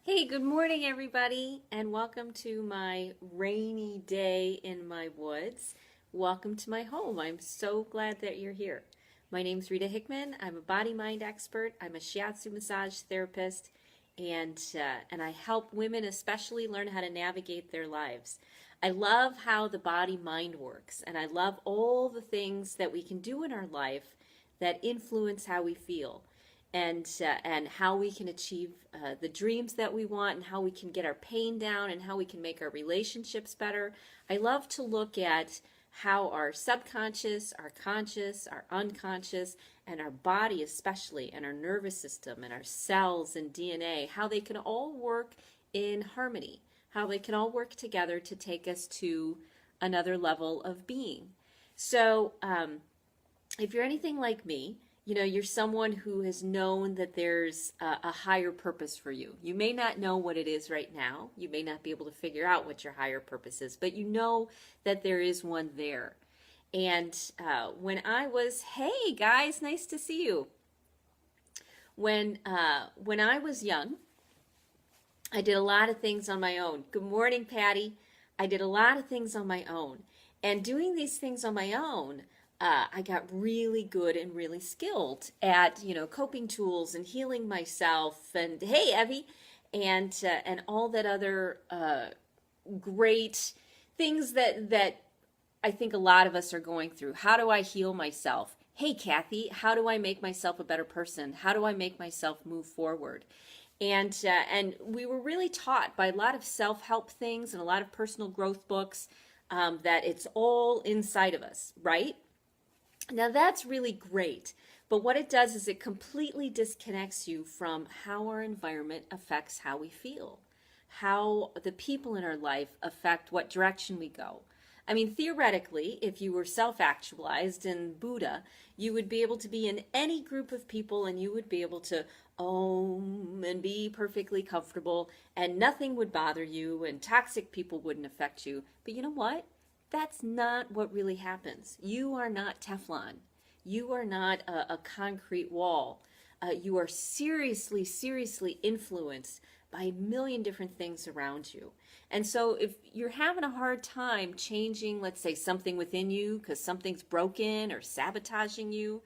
Hey, good morning, everybody, and welcome to my rainy day in my woods. Welcome to my home. I'm so glad that you're here. My name's Rita Hickman. I'm a body mind expert. I'm a shiatsu massage therapist, and I help women especially learn how to navigate their lives. I love how the body mind works, and I love all the things that we can do in our life that influence how we feel and how we can achieve the dreams that we want and how we can get our pain down and how we can make our relationships better. I love to look at how our subconscious, our conscious, our unconscious, and our body especially, and our nervous system and our cells and DNA, how they can all work in harmony, how they can all work together to take us to another level of being. So, if you're anything like me, you're someone who has known that there's a higher purpose for you. You may not know what it is right now. You may not be able to figure out what your higher purpose is, but you know that there is one there. And hey guys, nice to see you. When I was young, I did a lot of things on my own. Good morning, Patty. I did a lot of things on my own. And doing these things on my own, I got really good and really skilled at, coping tools and healing myself. And hey, Evie, and all that other great things that I think a lot of us are going through. How do I heal myself? Hey, Kathy, how do I make myself a better person? How do I make myself move forward? And we were really taught by a lot of self-help things and a lot of personal growth books that it's all inside of us, right? Now that's really great, but what it does is it completely disconnects you from how our environment affects how we feel, how the people in our life affect what direction we go. I mean, theoretically, if you were self-actualized in Buddha, you would be able to be in any group of people and you would be able to om and be perfectly comfortable and nothing would bother you and toxic people wouldn't affect you. But you know what? That's not what really happens. You are not Teflon. You are not a concrete wall. You are seriously, seriously influenced by a million different things around you. And so if you're having a hard time changing, let's say, something within you because something's broken or sabotaging you,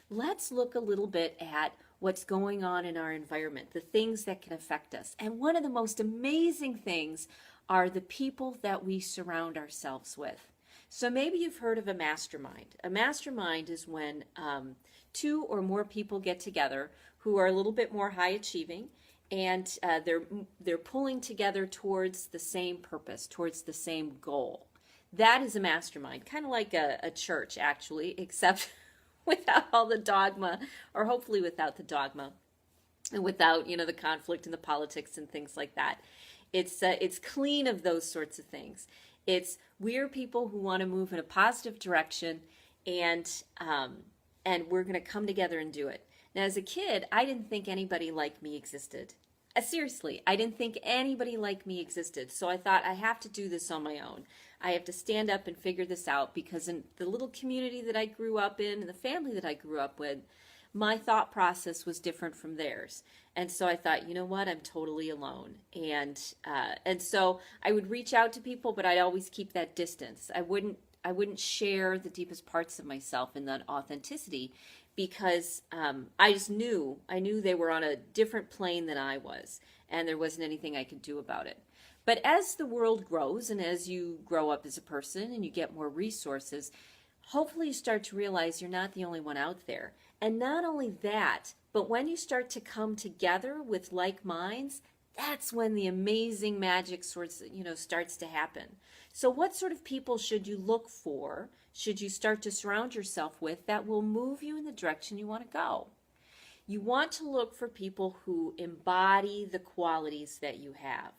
let's look a little bit at what's going on in our environment, the things that can affect us. And one of the most amazing things are the people that we surround ourselves with. So maybe you've heard of a mastermind. A mastermind is when two or more people get together who are a little bit more high achieving, and they're pulling together towards the same purpose, towards the same goal. That is a mastermind, kind of like a church actually, except without all the dogma, or hopefully without the dogma, and without the conflict and the politics and things like that. It's clean of those sorts of things. We're people who want to move in a positive direction, and we're going to come together and do it. Now, as a kid, I didn't think anybody like me existed. Seriously, I didn't think anybody like me existed. So I thought I have to do this on my own. I have to stand up and figure this out because in the little community that I grew up in and the family that I grew up with, my thought process was different from theirs. And so I thought, you know what, I'm totally alone. And so I would reach out to people, but I'd always keep that distance. I wouldn't share the deepest parts of myself in that authenticity because I knew they were on a different plane than I was, and there wasn't anything I could do about it. But as the world grows and as you grow up as a person and you get more resources, hopefully you start to realize you're not the only one out there. And not only that, but when you start to come together with like minds, that's when the amazing magic starts to happen. So what sort of people should you look for, should you start to surround yourself with that will move you in the direction you want to go? You want to look for people who embody the qualities that you have.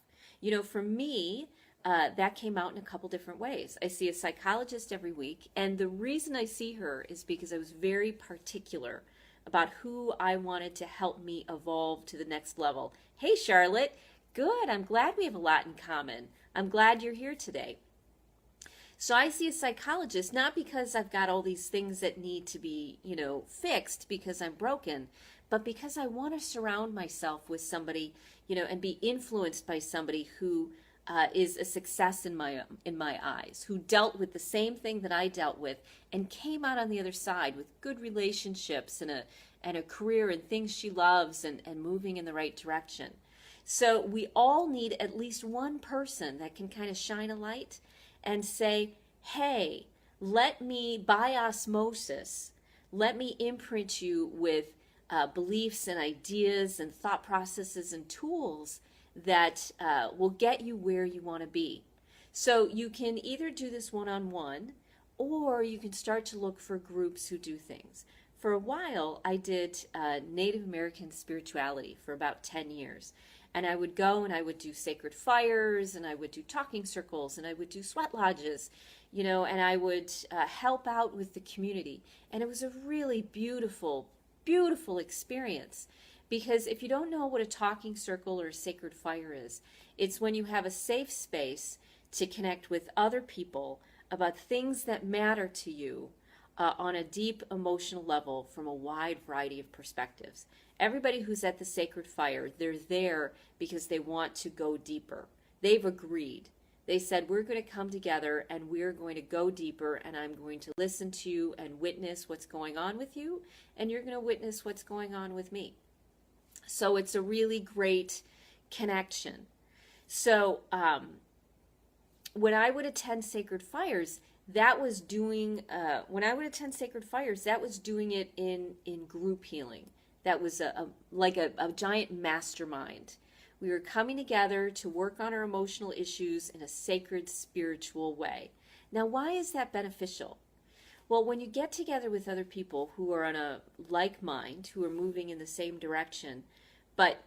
For me, that came out in a couple different ways. I see a psychologist every week, and the reason I see her is because I was very particular about who I wanted to help me evolve to the next level. Hey, Charlotte. Good. I'm glad we have a lot in common. I'm glad you're here today. So I see a psychologist not because I've got all these things that need to be, fixed because I'm broken, but because I want to surround myself with somebody, and be influenced by somebody who is a success in my eyes, who dealt with the same thing that I dealt with and came out on the other side with good relationships and a career and things she loves and moving in the right direction. So we all need at least one person that can kind of shine a light and say, hey, let me, by osmosis, let me imprint you with beliefs and ideas and thought processes and tools that will get you where you want to be. So you can either do this one-on-one, or you can start to look for groups who do things. For a while, I did Native American spirituality for about 10 years. And I would go and I would do sacred fires, and I would do talking circles, and I would do sweat lodges, and I would help out with the community. And it was a really beautiful, beautiful experience. Because if you don't know what a talking circle or a sacred fire is, it's when you have a safe space to connect with other people about things that matter to you on a deep emotional level from a wide variety of perspectives. Everybody who's at the sacred fire, they're there because they want to go deeper. They've agreed. They said, we're going to come together and we're going to go deeper, and I'm going to listen to you and witness what's going on with you, and you're going to witness what's going on with me. So it's a really great connection. So when I would attend sacred fires, that was doing it in group healing. That was like a giant mastermind. We were coming together to work on our emotional issues in a sacred spiritual way. Now, why is that beneficial? Well, when you get together with other people who are on a like mind, who are moving in the same direction, but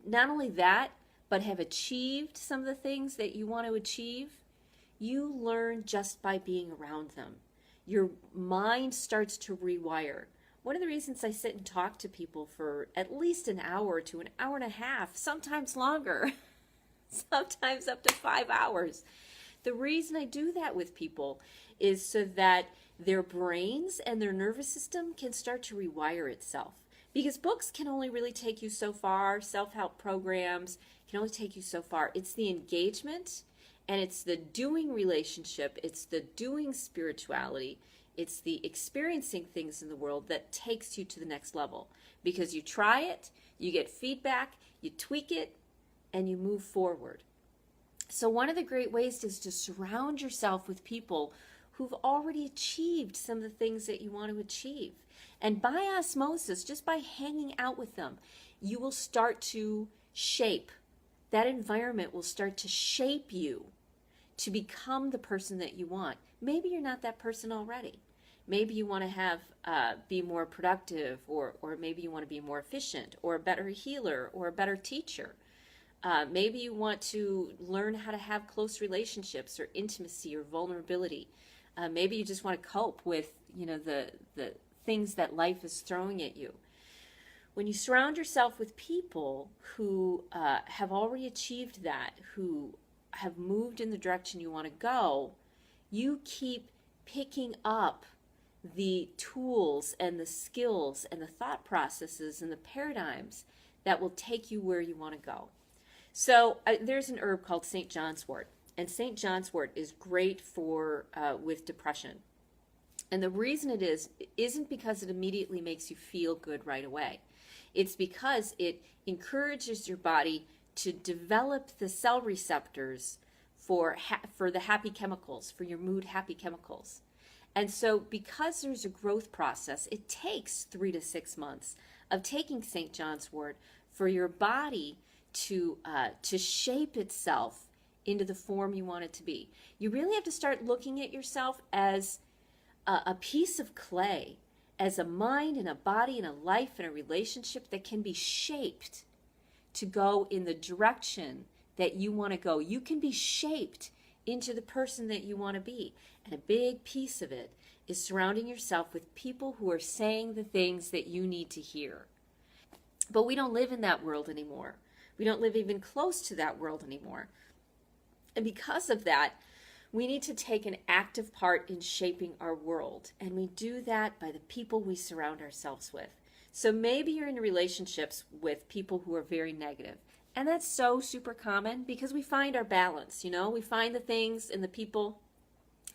not only that, but have achieved some of the things that you want to achieve, you learn just by being around them. Your mind starts to rewire. One of the reasons I sit and talk to people for at least an hour to an hour and a half, sometimes longer, sometimes up to 5 hours. The reason I do that with people is so that their brains and their nervous system can start to rewire itself. Because books can only really take you so far, self-help programs can only take you so far. It's the engagement and it's the doing relationship, it's the doing spirituality, it's the experiencing things in the world that takes you to the next level. Because you try it, you get feedback, you tweak it, and you move forward. So one of the great ways is to surround yourself with people who've already achieved some of the things that you want to achieve. And by osmosis, just by hanging out with them, you will start to shape. That environment will start to shape you to become the person that you want. Maybe you're not that person already. Maybe you want to be more productive, or maybe you want to be more efficient, or a better healer, or a better teacher. Maybe you want to learn how to have close relationships, or intimacy, or vulnerability. Maybe you just want to cope with, the things that life is throwing at you. When you surround yourself with people who have already achieved that, who have moved in the direction you want to go, you keep picking up the tools and the skills and the thought processes and the paradigms that will take you where you want to go. So there's an herb called St. John's wort, and St. John's wort is great for with depression. And the reason it isn't because it immediately makes you feel good right away. It's because it encourages your body to develop the cell receptors for the happy chemicals, for your mood happy chemicals. And so because there's a growth process, it takes 3 to 6 months of taking St. John's wort for your body to shape itself into the form you want it to be. You really have to start looking at yourself as a piece of clay, as a mind and a body and a life and a relationship that can be shaped to go in the direction that you want to go. You can be shaped into the person that you want to be. And a big piece of it is surrounding yourself with people who are saying the things that you need to hear. But we don't live in that world anymore. We don't live even close to that world anymore. And because of that, we need to take an active part in shaping our world. And we do that by the people we surround ourselves with. So maybe you're in relationships with people who are very negative. And that's so super common because we find our balance, we find the things and the people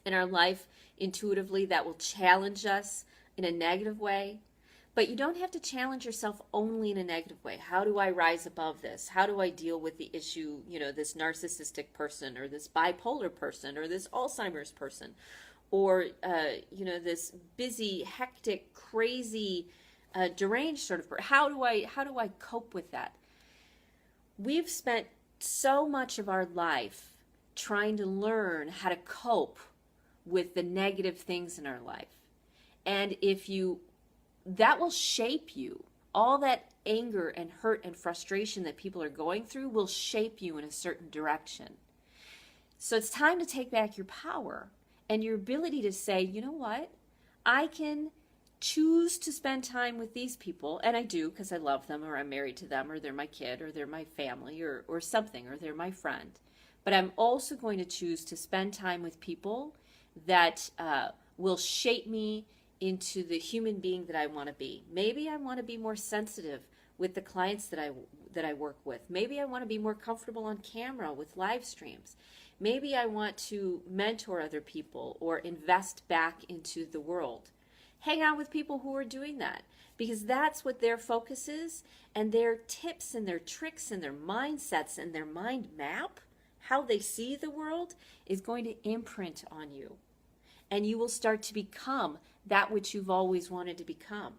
in our life intuitively that will challenge us in a negative way. But you don't have to challenge yourself only in a negative way. How do I rise above this? How do I deal with the issue, this narcissistic person or this bipolar person or this Alzheimer's person or, this busy, hectic, crazy, deranged sort of person? How do I cope with that? We've spent so much of our life trying to learn how to cope with the negative things in our life. And that will shape you. All that anger and hurt and frustration that people are going through will shape you in a certain direction. So it's time to take back your power and your ability to say, you know what? I can choose to spend time with these people, and I do because I love them, or I'm married to them, or they're my kid, or they're my family, or something, or they're my friend. But I'm also going to choose to spend time with people that will shape me into the human being that I want to be. Maybe I want to be more sensitive with the clients that I work with. Maybe I want to be more comfortable on camera with live streams. Maybe I want to mentor other people or invest back into the world. Hang out with people who are doing that because that's what their focus is, and their tips and their tricks and their mindsets and their mind map, how they see the world, is going to imprint on you. And you will start to become that which you've always wanted to become.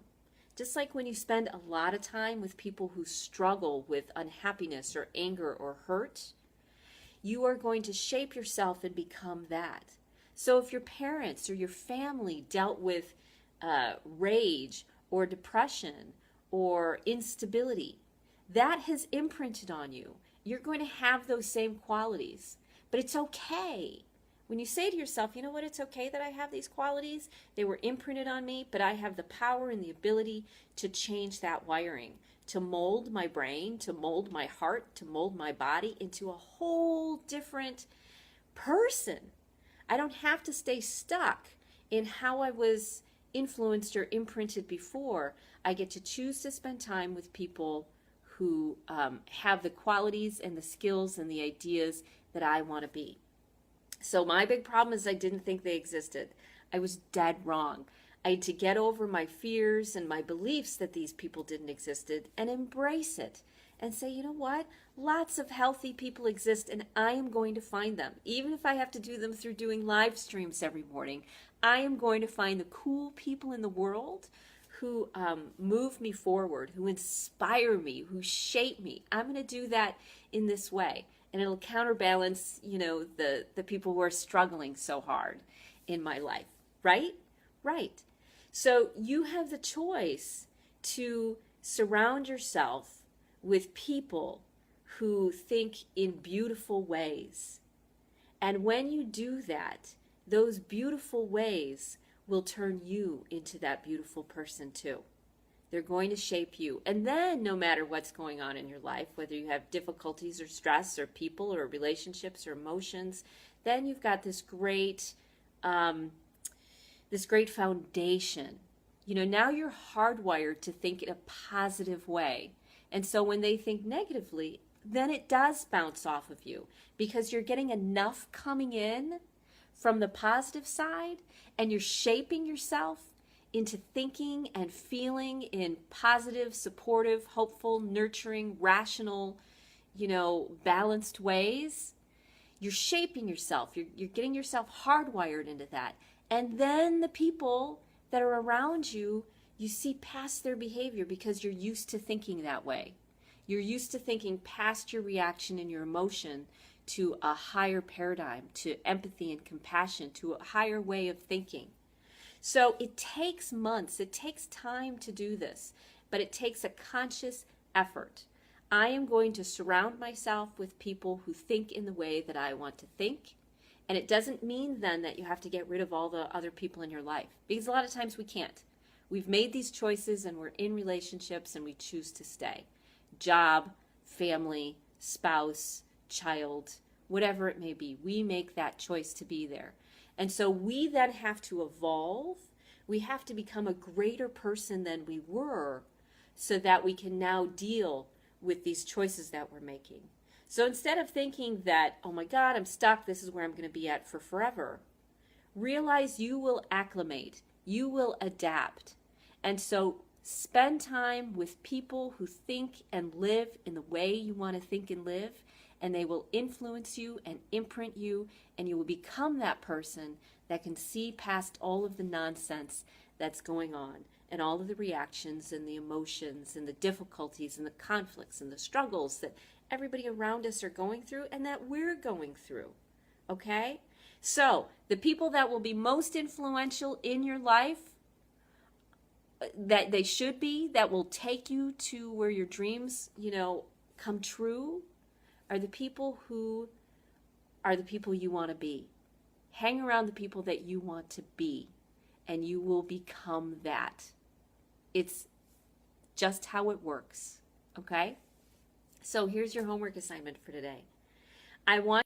Just like when you spend a lot of time with people who struggle with unhappiness or anger or hurt, you are going to shape yourself and become that. So if your parents or your family dealt with rage or depression or instability, that has imprinted on you. You're going to have those same qualities, but it's okay. When you say to yourself, you know what, it's okay that I have these qualities, they were imprinted on me, but I have the power and the ability to change that wiring, to mold my brain, to mold my heart, to mold my body into a whole different person. I don't have to stay stuck in how I was influenced or imprinted before. I get to choose to spend time with people who have the qualities and the skills and the ideas that I want to be. So my big problem is I didn't think they existed. I was dead wrong. I had to get over my fears and my beliefs that these people didn't exist and embrace it and say, you know what? Lots of healthy people exist and I am going to find them. Even if I have to do them through doing live streams every morning, I am going to find the cool people in the world who move me forward, who inspire me, who shape me. I'm going to do that in this way. And it'll counterbalance, the people who are struggling so hard in my life, right? Right. So you have the choice to surround yourself with people who think in beautiful ways. And when you do that, those beautiful ways will turn you into that beautiful person too. They're going to shape you. And then no matter what's going on in your life, whether you have difficulties or stress or people or relationships or emotions, then you've got this great foundation. Now you're hardwired to think in a positive way. And so when they think negatively, then it does bounce off of you because you're getting enough coming in from the positive side and you're shaping yourself into thinking and feeling in positive, supportive, hopeful, nurturing, rational, balanced ways. You're shaping yourself. You're getting yourself hardwired into that. And then the people that are around you, you see past their behavior because you're used to thinking that way. You're used to thinking past your reaction and your emotion to a higher paradigm, to empathy and compassion, to a higher way of thinking. So it takes months, it takes time to do this, but it takes a conscious effort. I am going to surround myself with people who think in the way that I want to think. And it doesn't mean then that you have to get rid of all the other people in your life, because a lot of times we can't. We've made these choices and we're in relationships and we choose to stay. Job, family, spouse, child, whatever it may be, we make that choice to be there. And so we then have to evolve. We have to become a greater person than we were so that we can now deal with these choices that we're making. So instead of thinking that, oh my God, I'm stuck, this is where I'm going to be at for forever, realize you will acclimate, you will adapt. And so spend time with people who think and live in the way you want to think and live, and they will influence you and imprint you, and you will become that person that can see past all of the nonsense that's going on, and all of the reactions and the emotions and the difficulties and the conflicts and the struggles that everybody around us are going through and that we're going through. Okay? So, the people that will be most influential in your life, that they should be, that will take you to where your dreams, come true, are the people who are the people you want to be. Hang around the people that you want to be, and you will become that. It's just how it works, okay? So here's your homework assignment for today. I want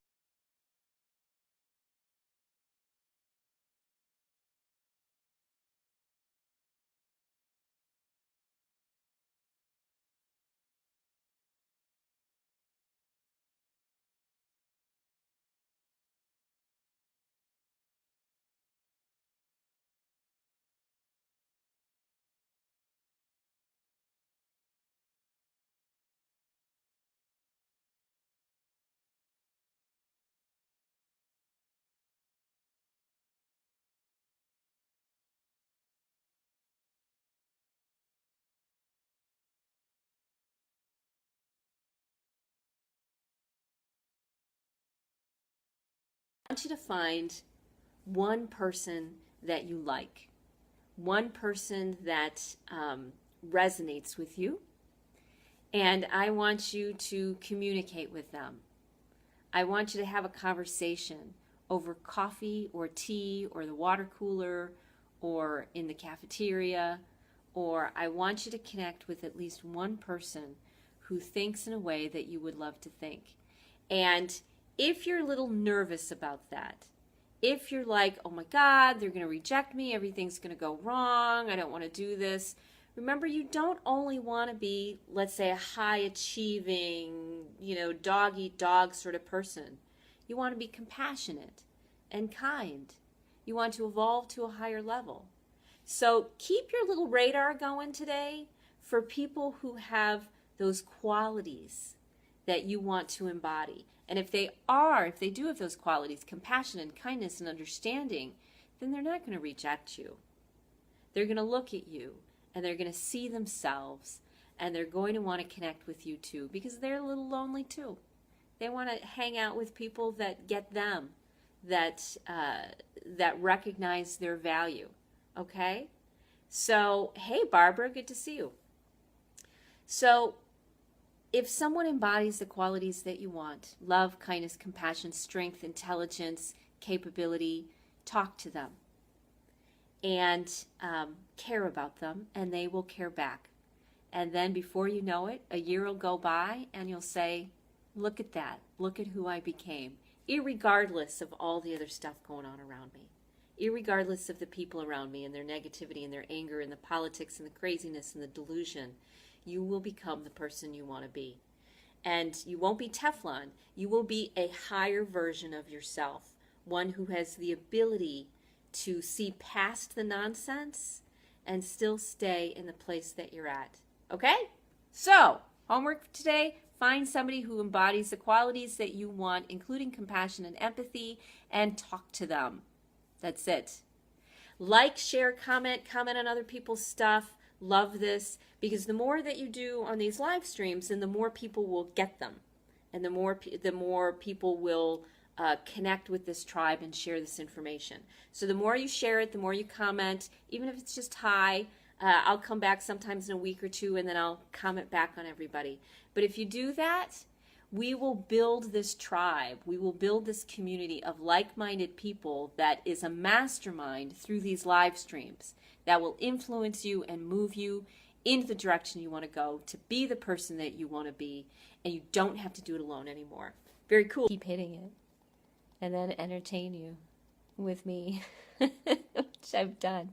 you to find one person that you like, one person that resonates with you, and I want you to communicate with them. I want you to have a conversation over coffee or tea or the water cooler or in the cafeteria, or I want you to connect with at least one person who thinks in a way that you would love to think. And if you're a little nervous about that, if you're like, oh my God, they're going to reject me, everything's going to go wrong, I don't want to do this, remember, you don't only want to be, let's say, a high-achieving, dog-eat-dog sort of person. You want to be compassionate and kind. You want to evolve to a higher level. So keep your little radar going today for people who have those qualities that you want to embody. And if they do have those qualities, compassion and kindness and understanding, then they're not going to reject you. They're going to look at you and they're going to see themselves and they're going to want to connect with you too, because they're a little lonely too. They want to hang out with people that get them, that recognize their value. Okay? So, hey Barbara, good to see you. So, if someone embodies the qualities that you want, love, kindness, compassion, strength, intelligence, capability, talk to them and care about them, and they will care back. And then before you know it, a year will go by and you'll say, look at that, look at who I became, irregardless of all the other stuff going on around me, irregardless of the people around me and their negativity and their anger and the politics and the craziness and the delusion. You will become the person you want to be. And you won't be Teflon. You will be a higher version of yourself, one who has the ability to see past the nonsense and still stay in the place that you're at. Okay? So, homework today, find somebody who embodies the qualities that you want, including compassion and empathy, and talk to them. That's it. Like, share, comment on other people's stuff. Love this, because the more that you do on these live streams, then the more people will get them, and the more people will connect with this tribe and share this information. So the more you share it, the more you comment, even if it's just hi. I'll come back sometimes in a week or two, and then I'll comment back on everybody. But if you do that, we will build this tribe. We will build this community of like-minded people that is a mastermind through these live streams that will influence you and move you into the direction you want to go, to be the person that you want to be, and you don't have to do it alone anymore. Very cool. Keep hitting it, and then entertain you with me, which I've done.